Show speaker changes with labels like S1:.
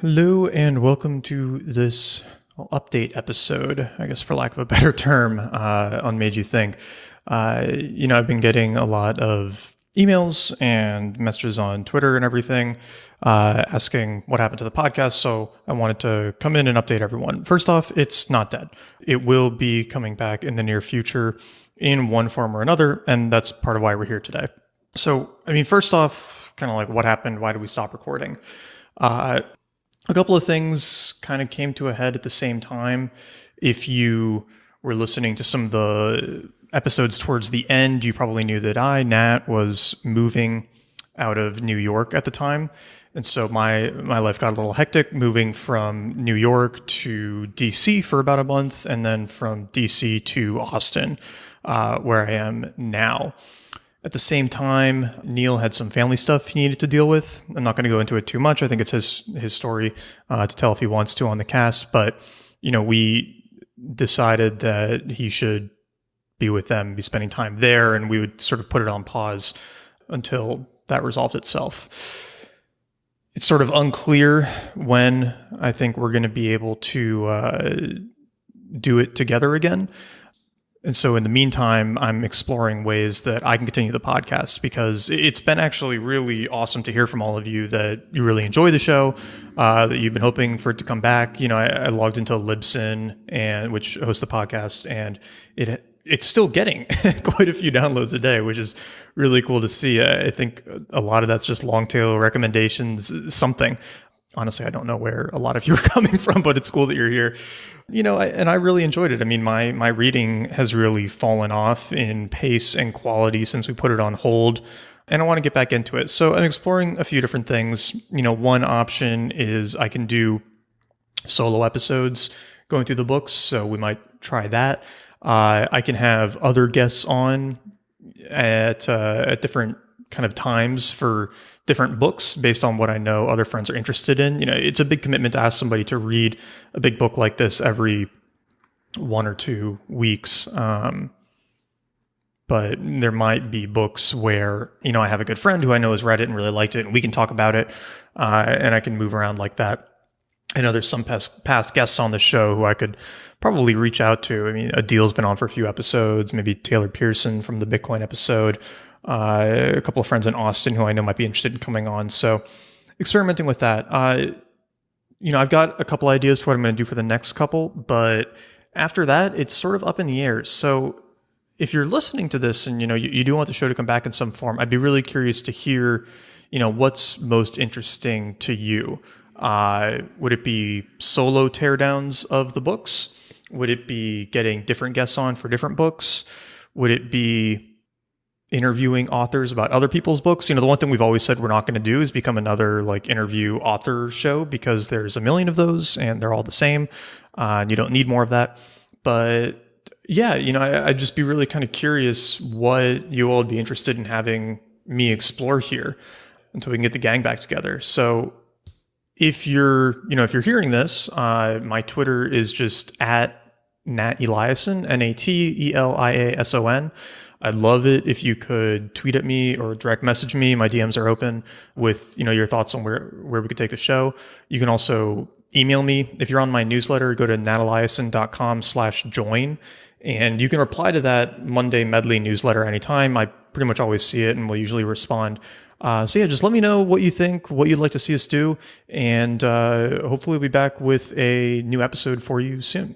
S1: Hello and welcome to this update episode, I guess for lack of a better term, on Made You Think. I've been getting a lot of emails and messages on Twitter and everything asking what happened to the podcast, so I wanted to come in and update everyone. First off, it's not dead. It will be coming back in the near future in one form or another, and that's part of why we're here today. So, first off, kind of like what happened, why did we stop recording? A couple of things kind of came to a head at the same time. If you were listening to some of the episodes towards the end, you probably knew that Nat, was moving out of New York at the time. And so my life got a little hectic, moving from New York to DC for about a month, and then from DC to Austin, where I am now. At the same time, Neil had some family stuff he needed to deal with. I'm not going to go into it too much. I think it's his story to tell if he wants to on the cast. But, we decided that he should be with them, be spending time there, and we would sort of put it on pause until that resolved itself. It's sort of unclear when I think we're going to be able to do it together again. And so in the meantime, I'm exploring ways that I can continue the podcast, because it's been actually really awesome to hear from all of you that you really enjoy the show, that you've been hoping for it to come back. I logged into Libsyn, which hosts the podcast, and it's still getting quite a few downloads a day, which is really cool to see. I think a lot of that's just long tail recommendations, something. Honestly, I don't know where a lot of you are coming from, but it's cool that you're here. I really enjoyed it. My reading has really fallen off in pace and quality since we put it on hold, and I want to get back into it. So I'm exploring a few different things. One option is I can do solo episodes going through the books, so we might try that. I can have other guests on at different kind of times for different books based on what I know other friends are interested in. It's a big commitment to ask somebody to read a big book like this every 1 or 2 weeks. But there might be books where, I have a good friend who I know has read it and really liked it, and we can talk about it, and I can move around like that. I know there's some past guests on the show who I could probably reach out to. Adil's been on for a few episodes, maybe Taylor Pearson from the Bitcoin episode, a couple of friends in Austin who I know might be interested in coming on. So experimenting with that. I've got a couple ideas for what I'm going to do for the next couple, but after that, it's sort of up in the air. So if you're listening to this and, you do want the show to come back in some form, I'd be really curious to hear, what's most interesting to you. Would it be solo teardowns of the books? Would it be getting different guests on for different books? Would it be interviewing authors about other people's books? The one thing we've always said we're not going to do is become another interview author show, because there's a million of those and they're all the same. And you don't need more of that. But yeah, I'd just be really kind of curious what you all would be interested in having me explore here until we can get the gang back together. So if you're hearing this, my Twitter is just at Nat Eliason, NATELIASON. I'd love it if you could tweet at me or direct message me. My DMs are open with, your thoughts on where we could take the show. You can also email me. If you're on my newsletter, go to nataliason.com/join, and you can reply to that Monday Medley newsletter anytime. I pretty much always see it and will usually respond. Just let me know what you think, what you'd like to see us do, and hopefully we'll be back with a new episode for you soon.